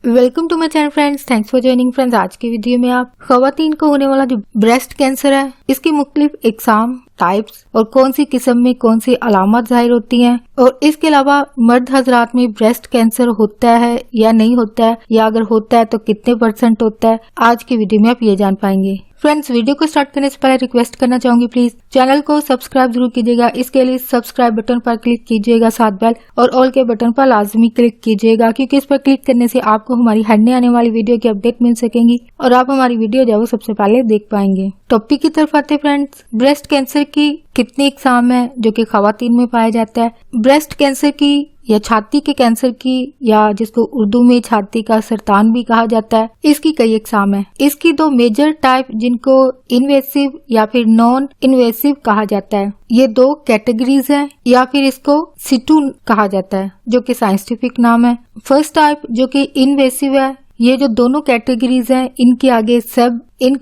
Welcome to my channel friends, thanks for joining friends. आज की video में आप खवातीन को होने वाला जो ब्रेस्ट कैंसर है, इसकी मुख्तलिफ इकसाम, टाइप्स और कौन सी किस्म में कौन सी अलामत जाहिर होती हैं, और इसके अलावा मर्द हजरात में ब्रेस्ट कैंसर होता है या नहीं होता है, या अगर होता है तो कितने % होता है, आज की वीडियो में आप ये जान पाएंगे। फ्रेंड्स, वीडियो को स्टार्ट करने से पहले रिक्वेस्ट करना चाहूंगी, प्लीज चैनल को सब्सक्राइब जरूर कीजिएगा। इसके लिए सब्सक्राइब बटन पर क्लिक कीजिएगा, साथ बेल और ऑल के बटन पर लाजमी क्लिक कीजिएगा, क्योंकि इस पर क्लिक करने से आपको हमारी हटने आने वाली वीडियो की अपडेट मिल सकेंगी और आप हमारी वीडियो जो सबसे पहले देख पाएंगे। टॉपिक की तरफ आते फ्रेंड्स, ब्रेस्ट कैंसर की कितनी इकसाम है जो कि खवातीन में पाया जाता है। ब्रेस्ट कैंसर की या छाती के कैंसर की, या जिसको उर्दू में छाती का सरतान भी कहा जाता है, इसकी कई इकसाम है। इसकी दो मेजर टाइप, जिनको इन्वेसिव या फिर नॉन इन्वेसिव कहा जाता है, ये दो कैटेगरीज हैं, या फिर इसको सिटू कहा जाता है जो कि साइंटिफिक नाम है। फर्स्ट टाइप जो कि इन्वेसिव है, ये जो दोनों कैटेगरीज हैं इनके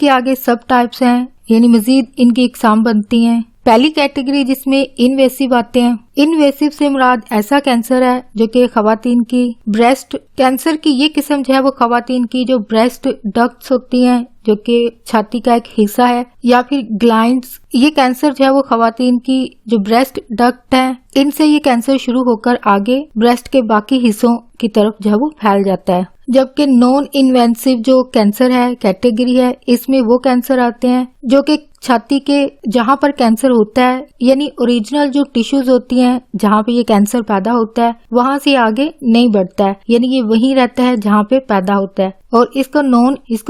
आगे सब टाइप्स हैं, यानी मजीद इनकी इकसाम बनती हैं। पहली कैटेगरी जिसमें इन्वेसिव आते हैं, इन्वेसिव से मुराद ऐसा कैंसर है जो कि खवातीन की ब्रेस्ट कैंसर की ये किस्म जो है वो खवातीन की जो ब्रेस्ट डक्ट्स होती हैं, जो कि छाती का एक हिस्सा है, या फिर ग्लैंड्स, ये कैंसर जो है वो खवातीन की जो ब्रेस्ट डक्ट है, इनसे ये कैंसर शुरू होकर आगे ब्रेस्ट के बाकी हिस्सों की तरफ जो है वो फैल जाता है। जबकि नॉन इन्वेसिव जो कैंसर है कैटेगरी है, इसमें वो कैंसर आते हैं जो कि छाती के जहाँ पर कैंसर होता है, यानी ओरिजिनल जो टिश्यूज होती हैं जहाँ पे ये कैंसर पैदा होता है, वहाँ से आगे नहीं बढ़ता है, यानी ये वहीं रहता है जहाँ पे पैदा होता है, और इसको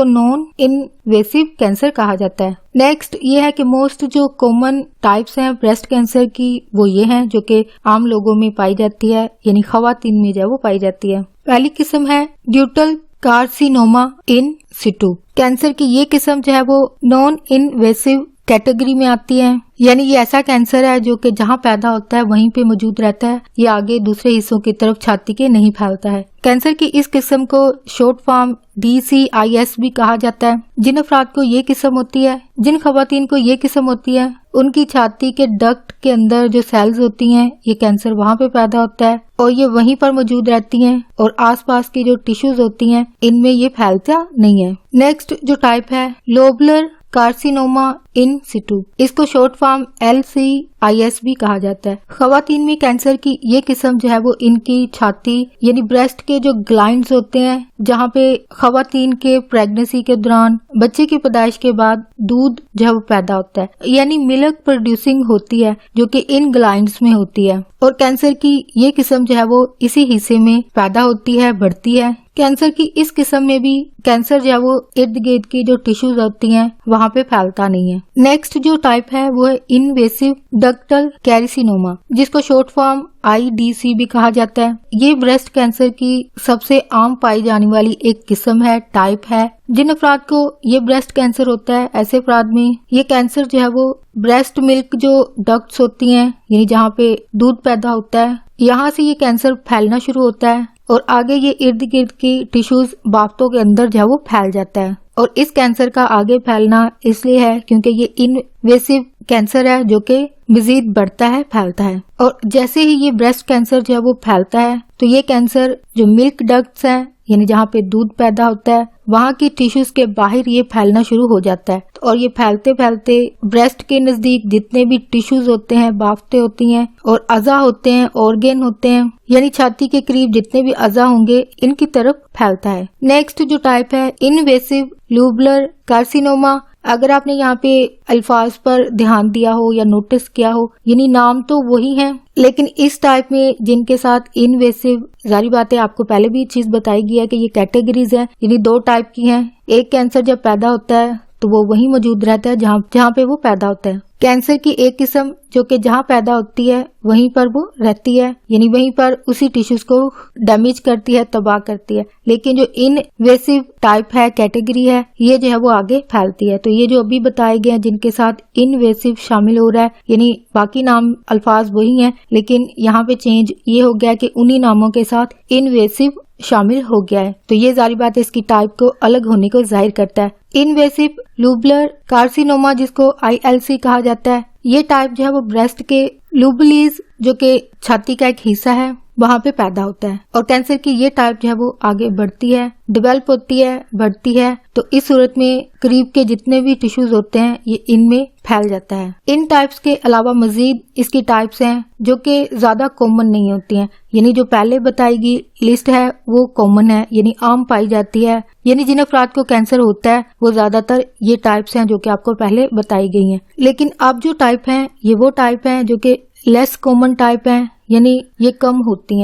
नॉन इन्वेसिव कैंसर कहा जाता है। नेक्स्ट ये है कि मोस्ट जो कॉमन टाइप्स हैं ब्रेस्ट कैंसर की, वो ये हैं जो कि आम लोगों में पाई जाती है, यानी खवातीन में जो है वो पाई जाती है। पहली किस्म है ड्यूटल कार्सिनोमा इन सिटू। कैंसर की ये किस्म जो है वो नॉन इन्वेसिव कैटेगरी में आती है, यानी ये ऐसा कैंसर है जो कि जहाँ पैदा होता है वहीं पे मौजूद रहता है, ये आगे दूसरे हिस्सों की तरफ छाती के नहीं फैलता है। कैंसर की इस किस्म को शॉर्ट फॉर्म DCIS भी कहा जाता है। जिन अफराद को ये किस्म होती है, जिन खवातीन को ये किस्म होती है, उनकी छाती के डक्ट के अंदर जो सेल्स होती हैं, ये कैंसर वहाँ पे पैदा होता है और ये वहीं पर मौजूद रहती हैं, और आसपास की जो टिश्यूज होती हैं इनमें ये फैलता नहीं है। नेक्स्ट जो टाइप है लोबुलर कार्सिनोमा इन सिटू, इसको शॉर्ट फॉर्म LCIS भी कहा जाता है। खवातीन में कैंसर की ये किस्म जो है वो इनकी छाती यानी ब्रेस्ट के जो ग्लैंड्स होते हैं, जहाँ पे खवातीन के प्रेगनेंसी के दौरान बच्चे की पैदाइश के बाद दूध जो है वो पैदा होता है, यानी मिल्क प्रोड्यूसिंग होती है, जो कि इन ग्लैंड्स में होती है, और कैंसर की ये किस्म जो है वो इसी हिस्से में पैदा होती है, बढ़ती है। कैंसर की इस किस्म में भी कैंसर जो है वो इर्द गिर्द की जो टिश्यूज होती हैं वहाँ पे फैलता नहीं है। नेक्स्ट जो टाइप है वो है इन्वेसिव डक्टल कैरिसिनोमा, जिसको शॉर्ट फॉर्म IDC भी कहा जाता है। ये ब्रेस्ट कैंसर की सबसे आम पाई जाने वाली एक किस्म है, टाइप है। जिन अफराद को ये ब्रेस्ट कैंसर होता है, ऐसे अफराद में ये कैंसर जो है वो ब्रेस्ट मिल्क जो डक्ट्स होती हैं, यानी जहाँ पे दूध पैदा होता है, यहाँ से ये कैंसर फैलना शुरू होता है, और आगे ये इर्द गिर्द की टिश्यूज बाफ्तों के अंदर जो है वो फैल जाता है। और इस कैंसर का आगे फैलना इसलिए है क्योंकि ये इन्वेसिव कैंसर है जो कि मजीद बढ़ता है, फैलता है, और जैसे ही ये ब्रेस्ट कैंसर जो है वो फैलता है, तो ये कैंसर जो मिल्क डक्ट्स हैं, यानी जहाँ पे दूध पैदा होता है, वहाँ की टिश्यूज के बाहर ये फैलना शुरू हो जाता है, और ये फैलते फैलते ब्रेस्ट के नजदीक जितने भी टिश्यूज होते हैं, बाफ्तें होती हैं और अज़ा होते हैं, ऑर्गेन होते हैं, यानी छाती के करीब जितने भी अज़ा होंगे इनकी तरफ फैलता है। नेक्स्ट जो टाइप है इन्वेसिव लोबुलर कार्सिनोमा, अगर आपने यहाँ पे अल्फाज पर ध्यान दिया हो या नोटिस किया हो, यानी नाम तो वही है, लेकिन इस टाइप में जिनके साथ इन्वेसिव, जारी बात है आपको पहले भी चीज बताई गई है कि ये कैटेगरीज है, यानी दो टाइप की हैं। एक कैंसर जब पैदा होता है तो वो वहीं मौजूद रहता है जहाँ पे वो पैदा होता है। कैंसर की एक किस्म जो कि जहाँ पैदा होती है वहीं पर वो रहती है, यानी वहीं पर उसी टिश्यूज को डैमेज करती है, तबाह करती है। लेकिन जो इनवेसिव टाइप है, कैटेगरी है, ये जो है वो आगे फैलती है। तो ये जो अभी बताए गए हैं जिनके साथ इनवेसिव शामिल हो रहा है, यानी बाकी नाम अल्फाज वही हैं, लेकिन यहाँ पे चेंज ये हो गया कि उन्हीं नामों के साथ इनवेसिव शामिल हो गया है। तो ये जारी बात है इसकी टाइप को अलग होने को जाहिर करता है। इन्वेसिव लोबुलर कार्सिनोमा, जिसको ILC कहा जाता है, ये टाइप जो है वो ब्रेस्ट के लूबुलीज, जो कि छाती का एक हिस्सा है, वहाँ पे पैदा होता है और कैंसर की ये टाइप जो है वो आगे बढ़ती है, डेवलप होती है, बढ़ती है। तो इस सूरत में करीब के जितने भी टिश्यूज होते हैं ये इनमें फैल जाता है। इन टाइप्स के अलावा मजीद इसकी टाइप्स हैं जो कि ज्यादा कॉमन नहीं होती हैं, यानी जो पहले बताई गई लिस्ट है वो कॉमन है, यानी आम पाई जाती है। यानी जिन अफराद को कैंसर होता है वो ज्यादातर ये टाइप्स हैं जो कि आपको पहले बताई गई हैं। लेकिन अब जो टाइप हैं ये वो टाइप हैं जो कि लेस कॉमन टाइप हैं, यानी ये कम होती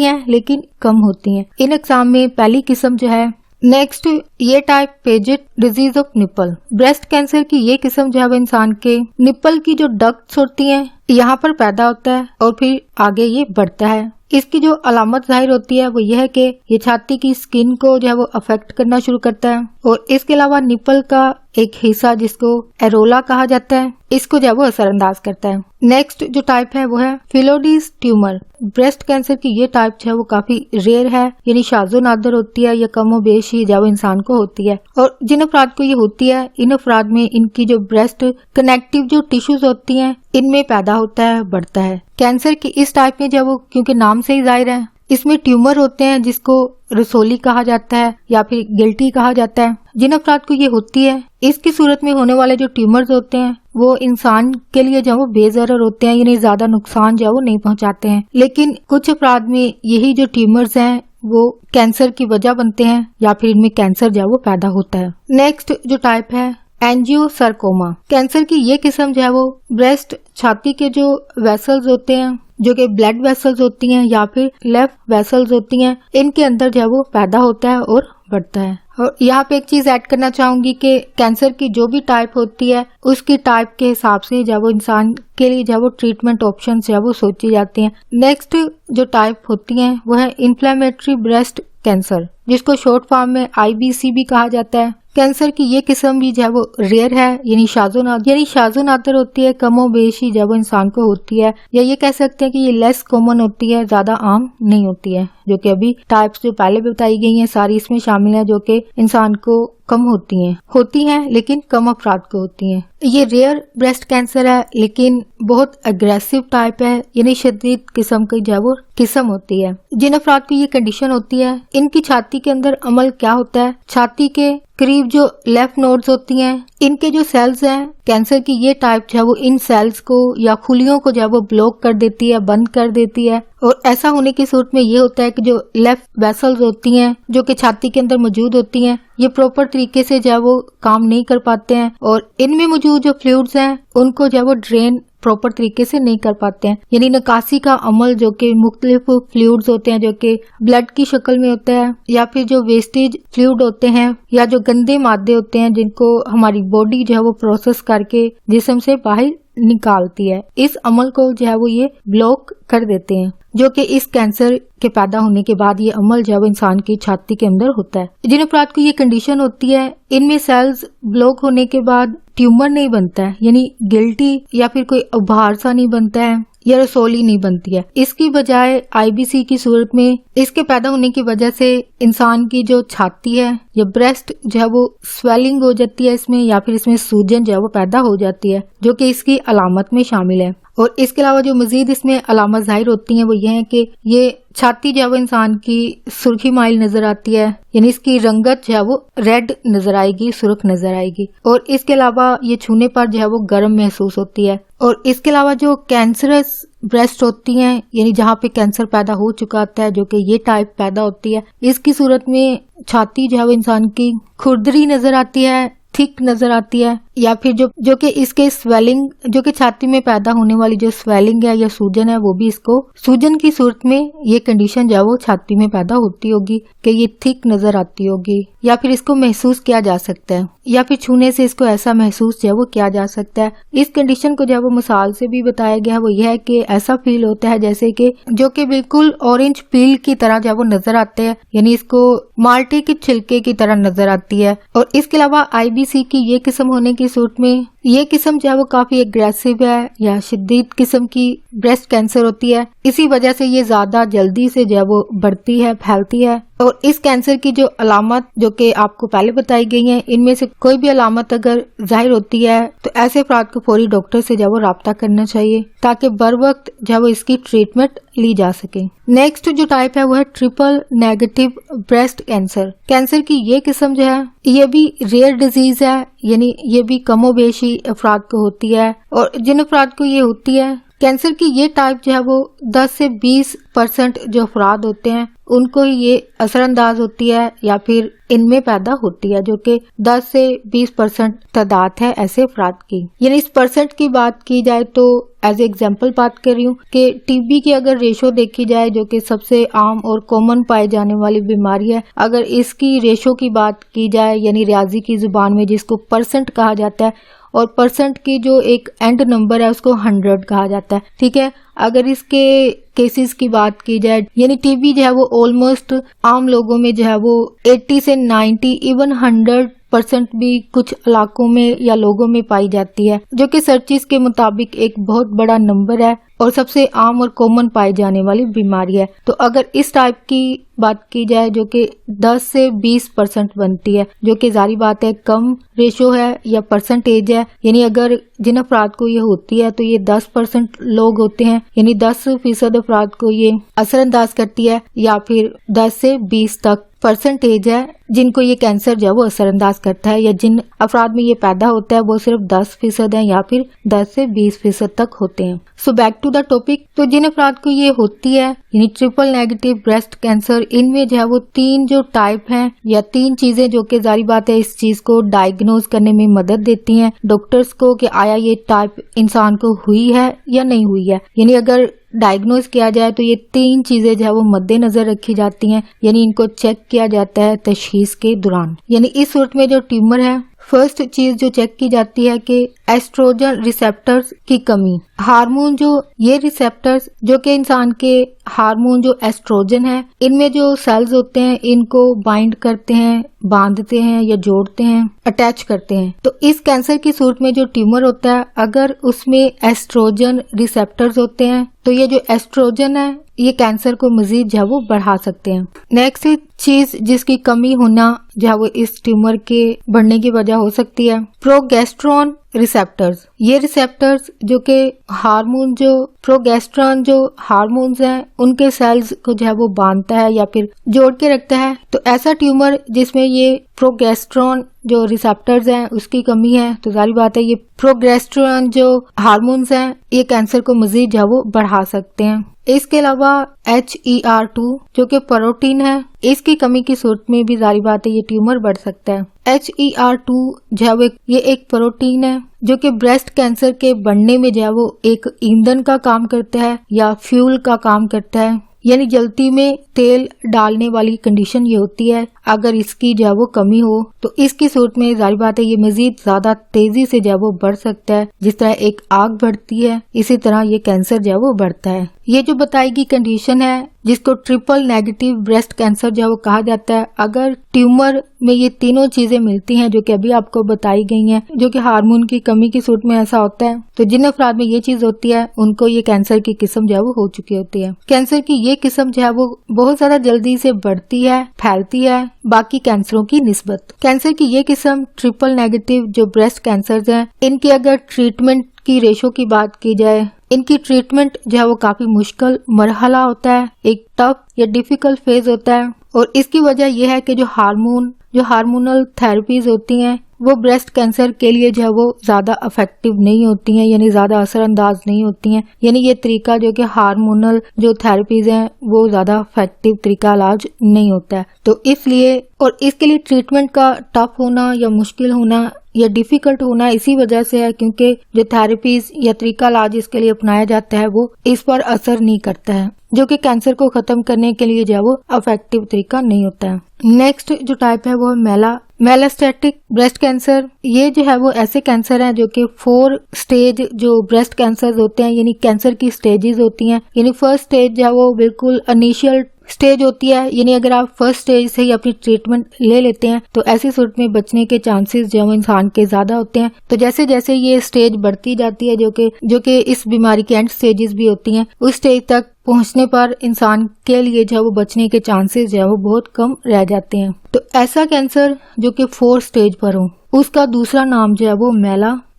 हैं लेकिन कम होती हैं। इन इक़साम में पहली किस्म जो है, नेक्स्ट ये type Paget disease of nipple. Breast cancer की ये किस्म जो है वो इंसान के निपल की जो डक्ट्स होती हैं यहाँ पर पैदा होता है और फिर आगे ये बढ़ता है। इसकी जो अलामत जाहिर होती है वो ये है कि ये छाती की स्किन को जो है वो अफेक्ट करना शुरू करता है और इसके अलावा निपल का एक हिस्सा जिसको एरोला कहा जाता है इसको जो है वो असरअंदाज करता है। नेक्स्ट जो टाइप है वो है फिलोडीज ट्यूमर। ब्रेस्ट कैंसर की ये टाइप जो है वो काफी रेयर है, यानी शाज़ो नादर होती है या कम बेश ही जो इंसान को होती है। और जिन अफराद को ये होती है इन अफराद में इनकी जो ब्रेस्ट कनेक्टिव जो टिश्यूज होती हैं इनमें पैदा होता है, बढ़ता है। कैंसर की इस टाइप में जो वो क्योंकि नाम से ही जाहिर है इसमें ट्यूमर होते हैं जिसको रसोली कहा जाता है या फिर गिल्टी कहा जाता है। जिन अफराद को ये होती है इसकी सूरत में होने वाले जो ट्यूमर्स होते हैं वो इंसान के लिए जो वो बेज़रर होते हैं, यानी ज्यादा नुकसान जो वो नहीं पहुंचाते हैं। लेकिन कुछ अफराद में यही जो ट्यूमर्स हैं वो कैंसर की वजह बनते हैं या फिर इनमें कैंसर जो वो पैदा होता है। नेक्स्ट जो टाइप है एंजियोसार्कोमा। कैंसर की ये किस्म जो है वो ब्रेस्ट छाती के जो वेसल्स होते हैं जो कि ब्लड वेसल्स होती हैं या फिर लेफ्ट वेसल्स होती हैं इनके अंदर जो है वो पैदा होता है और बढ़ता है। और यहाँ पे एक चीज ऐड करना चाहूंगी कि कैंसर की जो भी टाइप होती है उसकी टाइप के हिसाब से जब वो इंसान के लिए जब वो ट्रीटमेंट ऑप्शन जो है वो सोची जाती हैं। नेक्स्ट जो टाइप होती हैं वो है इन्फ्लेमेटरी ब्रेस्ट कैंसर, जिसको शॉर्ट फॉर्म में IBC भी कहा जाता है। कैंसर की ये किस्म भी जो वो रेयर है, यानी शाज़ो नादर होती है, कमो बेशी जब वो इंसान को होती है, या ये कह सकते हैं कि ये लेस कॉमन होती है, ज्यादा आम नहीं होती है। जो कि अभी टाइप्स जो पहले बताई गई हैं सारी इसमें शामिल है जो कि इंसान को कम होती हैं लेकिन कम अफराद को होती हैं। ये रेयर ब्रेस्ट कैंसर है लेकिन बहुत अग्रेसिव टाइप है, यानी शदीद किस्म की जो वो किस्म होती है। जिन अफराद को ये कंडीशन होती है इनकी छाती के अंदर अमल क्या होता है, छाती के करीब जो लेफ्ट नोड्स होती हैं इनके जो सेल्स हैं, कैंसर की ये टाइप जो है वो इन सेल्स को या खुलियों को जो है वो ब्लॉक कर देती है, बंद कर देती है। और ऐसा होने की सूरत में ये होता है कि जो लेफ्ट वेसल्स होती हैं जो कि छाती के अंदर मौजूद होती हैं ये प्रॉपर तरीके से जो है वो काम नहीं कर पाते हैं और इनमें मौजूद जो फ्लूइड्स हैं उनको जो है वो ड्रेन प्रॉपर तरीके से नहीं कर पाते हैं। यानी निकासी का अमल जो कि मुख्तलिफ फ्लूइड्स होते हैं जो कि ब्लड की शक्ल में होता है या फिर जो वेस्टेज फ्लूइड होते हैं या जो गंदे मादे होते हैं जिनको हमारी बॉडी जो है वो प्रोसेस करके जिस्म से बाहर निकालती है, इस अमल को जो है वो ये ब्लॉक कर देते हैं, जो कि इस कैंसर के पैदा होने के बाद ये अमल जो है इंसान की छाती के अंदर होता है। जिन अफराद को ये कंडीशन होती है इनमें सेल्स ब्लॉक होने के बाद ट्यूमर नहीं बनता है, यानी गिल्टी या फिर कोई उभार सा नहीं बनता है या रसोली नहीं बनती है। इसकी बजाय IBC की सूरत में इसके पैदा होने की वजह से इंसान की जो छाती है या ब्रेस्ट जो है वो स्वेलिंग हो जाती है इसमें, या फिर इसमें सूजन जो है वो पैदा हो जाती है जो कि इसकी अलामत में शामिल है। और इसके अलावा जो मजीद इसमें अलामत जाहिर होती हैं वो ये है कि ये छाती जो है वो इंसान की सुर्खी माइल नजर आती है, यानी इसकी रंगत जो है वो रेड नजर आएगी, सुर्ख नजर आएगी। और इसके अलावा ये छूने पर जो है वो गर्म महसूस होती है। और इसके अलावा जो कैंसरस ब्रेस्ट होती हैं, यानी जहाँ पे कैंसर पैदा हो चुका होता है जो कि ये टाइप पैदा होती है, इसकी सूरत में छाती जो है वो इंसान की खुरदरी नजर आती है, थिक नजर आती है, या फिर जो कि इसके स्वेलिंग जो कि छाती में पैदा होने वाली जो स्वेलिंग है या सूजन है वो भी इसको सूजन की सूरत में ये कंडीशन जो है वो छाती में पैदा होती होगी कि ये थिक नजर आती होगी, या फिर इसको महसूस किया जा सकता है, या फिर छूने से इसको ऐसा महसूस जो है वो किया जा सकता है। इस कंडीशन को जो है वो मिसाल से भी बताया गया है, वो यह है कि ऐसा फील होता है जैसे कि जो कि बिल्कुल ऑरेंज पील की तरह जो है वो नजर आते हैं, यानी इसको माल्टे के छिलके की तरह नजर आती है। और इसके अलावा IBC की ये किस्म होने की सूरत में ये किस्म जो है वो काफी एग्रेसिव है या शदीद किस्म की ब्रेस्ट कैंसर होती है। इसी वजह से ये ज्यादा जल्दी से जो है वो बढ़ती है, फैलती है। और इस कैंसर की जो अलामत जो कि आपको पहले बताई गई हैं, इनमें से कोई भी अलामत अगर जाहिर होती है तो ऐसे अफराद को फौरी डॉक्टर से जो है वो राब्ता करना चाहिए ताकि बर वक्त जो है वो इसकी ट्रीटमेंट ली जा सके। नेक्स्ट जो टाइप है वो है triple negative breast cancer. Cancer की ये किस्म जो है ये भी रेयर डिजीज है, यानी ये भी कमोबेशी अफराद को होती है। और जिन अफराद को ये होती है कैंसर की ये टाइप जो है वो 10 से 20% जो अफराद होते हैं उनको ही ये असरअंदाज होती है या फिर इनमें पैदा होती है, जो कि 10 से 20% तादाद है ऐसे अफराद की। यानी इस परसेंट की बात की जाए तो एज एग्जाम्पल बात कर रही हूँ कि टीबी की अगर रेशो देखी जाए जो कि सबसे आम और कॉमन पाई जाने वाली बीमारी है, अगर इसकी रेशो की बात की जाए यानी रियाजी की जुबान में जिसको परसेंट कहा जाता है, और परसेंट की जो एक एंड नंबर है उसको 100 कहा जाता है, ठीक है। अगर इसके केसेस की बात की जाए यानी टीबी जो है वो ऑलमोस्ट आम लोगों में जो है वो 80 से 90 इवन 100% भी कुछ इलाकों में या लोगों में पाई जाती है, जो कि सर्चिस के मुताबिक एक बहुत बड़ा नंबर है और सबसे आम और कॉमन पाई जाने वाली बीमारी है। तो अगर इस टाइप की बात की जाए जो कि 10 से 20% बनती है, जो कि जारी बात है कम रेशो है या परसेंटेज है, यानी अगर जिन अफराद को ये होती है तो ये 10% लोग होते हैं, यानी 10% अफराद को ये असरअंदाज करती है, या फिर 10 से 20 तक परसेंटेज है जिनको ये कैंसर जो है वो असरअंदाज करता है, या जिन अफराद में ये पैदा होता है वो सिर्फ 10% है या फिर 10 से 20% तक होते हैं। So back to the topic. तो जिन अफराद को ये होती है यानी ट्रिपल नेगेटिव ब्रेस्ट कैंसर, इनमें जो है वो 3 जो टाइप हैं या 3 चीजें जो कि जारी बात है इस चीज को डायग्नोज करने में मदद देती हैं डॉक्टर्स को कि आया ये टाइप इंसान को हुई है या नहीं हुई है। यानी अगर डायग्नोज किया जाए तो ये 3 चीजें जो है वो मद्देनजर रखी जाती हैं, यानी इनको चेक किया जाता है तशखीस के दौरान। यानी इस सूरत में जो ट्यूमर है, फर्स्ट चीज जो चेक की जाती है कि एस्ट्रोजन रिसेप्टर्स की कमी। हार्मोन जो ये रिसेप्टर्स जो कि इंसान के हार्मोन जो एस्ट्रोजन है इनमें जो सेल्स होते हैं इनको बाइंड करते हैं, बांधते हैं या जोड़ते हैं, अटैच करते हैं। तो इस कैंसर की सूरत में जो ट्यूमर होता है अगर उसमें एस्ट्रोजन रिसेप्टर्स होते हैं तो ये जो एस्ट्रोजन है ये कैंसर को मजीद जो है वो बढ़ा सकते हैं। नेक्स्ट चीज जिसकी कमी होना जो है वो इस ट्यूमर के बढ़ने की वजह हो सकती है प्रोगेस्टेरोन रिसेप्टर्स। ये रिसेप्टर्स जो कि हार्मोन जो प्रोगेस्टेरोन जो हार्मोन्स हैं उनके सेल्स को जो है वो बांधता है या फिर जोड़ के रखता है। तो ऐसा ट्यूमर जिसमें ये प्रोगेस्टेरोन जो रिसेप्टर्स हैं उसकी कमी है तो जारी बात है ये प्रोगेस्टेरोन जो हार्मोन्स हैं ये कैंसर को मजीद जो है वो बढ़ा सकते हैं। इसके अलावा HER2 जो कि प्रोटीन है इसकी कमी की सूरत में भी जारी बात है ये ट्यूमर बढ़ सकता है। HER2 जो है वो ये एक प्रोटीन है जो कि ब्रेस्ट कैंसर के बढ़ने में जो है वो एक ईंधन का काम करता है या फ्यूल का काम करता है, यानी जल्दी में तेल डालने वाली कंडीशन ये होती है। अगर इसकी जो है वो कमी हो तो इसकी सूरत में जारी बात है ये मजीद ज्यादा तेजी से जो है वो बढ़ सकता है। जिस तरह एक आग बढ़ती है इसी तरह ये कैंसर जो है वो बढ़ता है। ये जो बताई गई कंडीशन है जिसको ट्रिपल नेगेटिव ब्रेस्ट कैंसर जो है वो कहा जाता है, अगर ट्यूमर में ये तीनों चीजें मिलती हैं जो कि अभी आपको बताई गई हैं, जो कि हार्मोन की कमी की सूरत में ऐसा होता है, तो जिन अफराद में ये चीज होती है उनको ये कैंसर की किस्म जो है वो हो चुकी होती है। कैंसर की ये किस्म जो है वो बहुत ज्यादा जल्दी से बढ़ती है, फैलती है बाकी कैंसरों की निस्बत। कैंसर की ये किस्म ट्रिपल नेगेटिव जो ब्रेस्ट कैंसर है इनकी अगर ट्रीटमेंट की रेशो की बात की जाए, इनकी ट्रीटमेंट जो है वो काफी मुश्किल मरहला होता है, एक टफ या डिफिकल्ट फेज होता है। और इसकी वजह यह है कि जो हार्मोनल थेरेपीज होती हैं वो ब्रेस्ट कैंसर के लिए जो है वो ज्यादा इफेक्टिव नहीं होती हैं, यानी ज्यादा असरअंदाज नहीं होती हैं। यानी ये तरीका जो कि हार्मोनल जो थेरेपीज हैं वो ज्यादा इफेक्टिव तरीका इलाज नहीं होता है। तो इसलिए और इसके लिए ट्रीटमेंट का टफ होना या मुश्किल होना या डिफिकल्ट होना इसी वजह से है क्योंकि जो थेरेपीज या तरीका इलाज इसके लिए अपनाया जाता है वो इस पर असर नहीं करता है, जो कि कैंसर को खत्म करने के लिए जो है वो इफेक्टिव तरीका नहीं होता है। नेक्स्ट जो टाइप है वो है मेलास्टेटिक ब्रेस्ट कैंसर। ये जो है वो ऐसे कैंसर हैं जो कि 4 स्टेज जो ब्रेस्ट कैंसर होते हैं, यानी कैंसर की स्टेजेस होती हैं। यानी फर्स्ट स्टेज जो है वो बिल्कुल इनिशियल स्टेज होती है, यानी अगर आप फर्स्ट स्टेज से ही अपनी ट्रीटमेंट ले लेते हैं तो ऐसी सूरत में बचने के चांसेस जो इंसान के ज्यादा होते हैं। तो जैसे जैसे ये स्टेज बढ़ती जाती है, जो कि इस बीमारी के एंड स्टेजेस भी होती हैं, उस स्टेज तक पहुंचने पर इंसान के लिए जो वो बचने के चांसेस जो है वो बहुत कम रह जाते हैं। तो ऐसा कैंसर जो कि 4 स्टेज पर हो, उसका दूसरा नाम जो है वो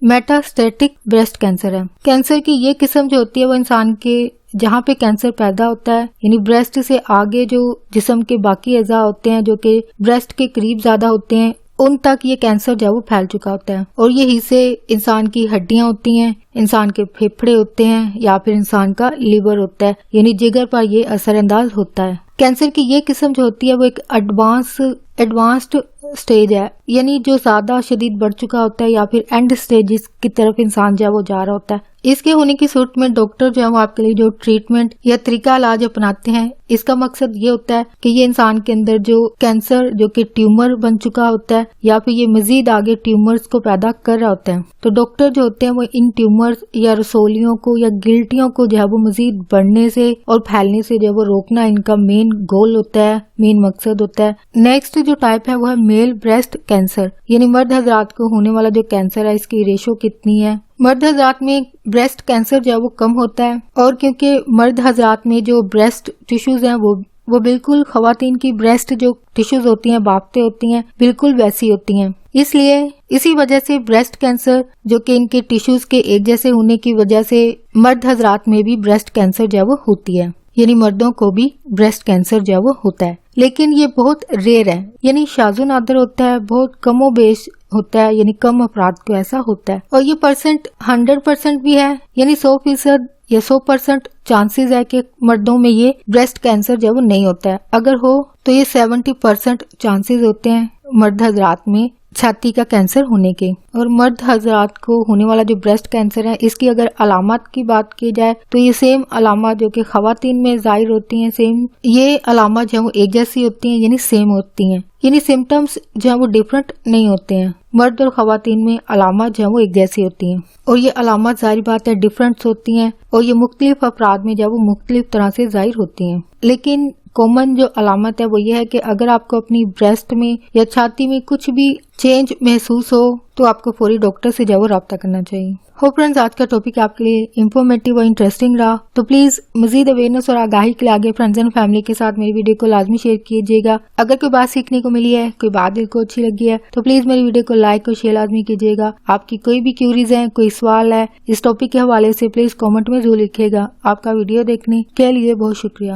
मेटास्टेटिक ब्रेस्ट कैंसर है। कैंसर की ये किस्म जो होती है वो इंसान के जहाँ पे कैंसर पैदा होता है, यानी ब्रेस्ट से आगे जो जिस्म के बाकी अज़ा होते हैं जो कि ब्रेस्ट के करीब ज्यादा होते हैं, उन तक ये कैंसर जो है वो फैल चुका होता है। और ये हिस्से इंसान की हड्डियां होती हैं, इंसान के फेफड़े होते हैं या फिर इंसान का लीवर होता है, यानी जिगर पर ये असरअंदाज होता है। कैंसर की ये किस्म जो होती है वो एक एडवांस्ड स्टेज है, यानी जो ज्यादा शदीद बढ़ चुका होता है या फिर एंड स्टेज की तरफ इंसान जो है वो जा रहा होता है। इसके होने की सूरत में डॉक्टर जो है वो आपके लिए जो ट्रीटमेंट या तरीका इलाज अपनाते हैं, इसका मकसद ये होता है कि ये इंसान के अंदर जो कैंसर जो कि ट्यूमर बन चुका होता है या फिर ये मजीद आगे ट्यूमर्स को पैदा कर रहा होता है, तो डॉक्टर जो होते हैं वो इन ट्यूमर्स या रसोलियों को या गिल्टियों को जो है वो मजीद बढ़ने से और फैलने से जो है वो रोकना इनका मेन गोल होता है, मेन मकसद होता है। नेक्स्ट जो टाइप है वो है मेल ब्रेस्ट कैंसर, यानी मर्द हजरात को होने वाला जो कैंसर है इसकी रेशो कितनी है। मर्द हजरात में ब्रेस्ट कैंसर जो है वो कम होता है, और क्योंकि मर्द हजरात में जो ब्रेस्ट टिश्यूज हैं वो बिल्कुल खवातीन की ब्रेस्ट जो टिश्यूज होती हैं, बाफ्ते होती हैं, बिल्कुल वैसी होती हैं। इसलिए इसी वजह से ब्रेस्ट कैंसर जो कि इनके टिश्यूज के एक जैसे होने की वजह से मर्द हजरात में भी ब्रेस्ट कैंसर जो है वो होती है, यानी मर्दों को भी ब्रेस्ट कैंसर जो है वो होता है। लेकिन ये बहुत रेयर है, यानी शाज़ो नादर होता है, बहुत कमो बेश होता है, यानी कम अफराद को ऐसा होता है। और ये परसेंट 100% भी है, यानी 100% या 100% चांसेस है कि मर्दों में ये ब्रेस्ट कैंसर जो वो नहीं होता है। अगर हो तो ये 70% चांसेस होते हैं मर्द हजरात में छाती का कैंसर होने के। और मर्द हजरात को होने वाला जो ब्रेस्ट कैंसर है, इसकी अगर अलामत की बात की जाए तो ये सेम अलामत जो कि खवातीन में जाहिर होती हैं, सेम ये अलामत जो है वो एक जैसी होती हैं, यानी सेम होती हैं, यानी सिम्टम्स जो है वो डिफरेंट नहीं होते हैं। मर्द और खवातीन में अलामत जो है वो एक जैसी होती हैं, और ये अलामत जाहिर बात है डिफरेंट होती हैं, और ये मुख्तलिफ अफराद में जो है वो मुख्तलिफ तरह से जाहिर होती हैं। लेकिन कॉमन जो अलामत है वो ये है कि अगर आपको अपनी ब्रेस्ट में या छाती में कुछ भी चेंज महसूस हो तो आपको फौरी डॉक्टर से जो रब्ता करना चाहिए। होप फ्रेंड्स आज का टॉपिक आपके लिए इंफॉर्मेटिव और इंटरेस्टिंग रहा, तो प्लीज मजीद अवेयरनेस और आगाही के लिए आगे फ्रेंड्स एंड फैमिली के साथ मेरी वीडियो को लाजमी शेयर कीजिएगा। अगर कोई बात सीखने को मिली है, कोई बात दिल को अच्छी लगी है, तो प्लीज मेरी वीडियो को लाइक और शेयर लाजमी कीजिएगा। आपकी कोई भी क्यूरीज है, कोई सवाल है इस टॉपिक के हवाले से, प्लीज कॉमेंट में जरूर लिखिएगा। आपका वीडियो देखने के लिए बहुत शुक्रिया।